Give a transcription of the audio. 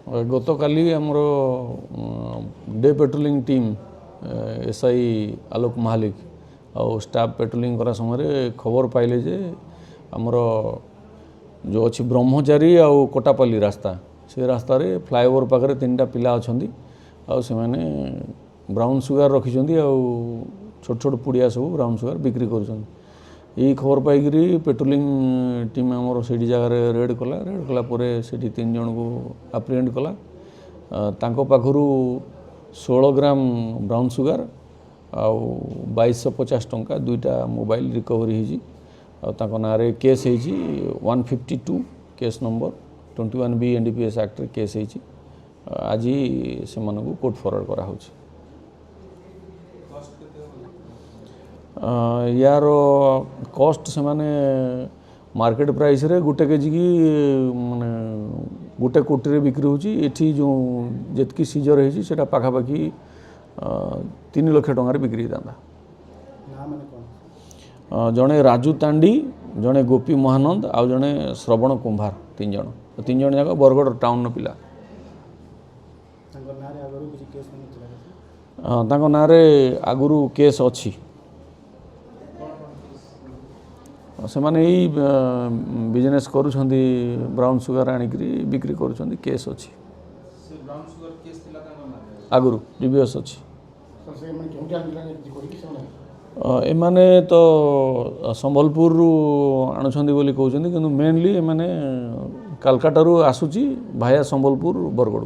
गतकाली आमर day patrolling team SI आलोक महालिक और staff patrolling करा समय खबर पाइले जे आमर जो अच्छी ब्रह्मचारी आउ कोटापल्ली रास्ता से रास्ता रे फ्लाईओवर पाखे 3टा पिला अच्छा से मैंने ब्राउन सुगार रखिंट छोट छोट पुड़िया सब ब्राउन सुगार बिक्री कर खबर पाई पेट्रोलिंग टीम आमर से जगह रेड कला से 3 जन को आप्रिहेंड कला पाखु 16 ग्राम ब्राउन सुगार आउ 2250 टंका 2टा मोबाइल रिकवरी होती ना केस हो 152 case number 21B NDPS act रे केस होती आज से कोर्ट फरवर्ड करा यार कॉस्ट से माने मार्केट प्राइस रे गोटे केजी की माने गोटे कोटी रे बिक्री होची एठी जो जेतकी सीजर होची सेटा पाखापाखी 3 लाख टंका बिक्री दांदा जड़े राजू तांडी जड़े गोपी महानंद आउ जड़े श्रवण कुंभार 3 जन जाक बरगड़ टाउन पिला ना आगुरी केस अच्छी से माने यही बिजनेस करुछंदी ब्राउन सुगार आनिकरी बिक्री करुछंदी केस अच्छी आगुरी प्रीवियस अच्छी एमाने तो संबलपुर आणुछंदी बोली कहउछंदी किंतु मेनली एमाने कलकत्ता आसूची भाया संबलपुर बरगड़।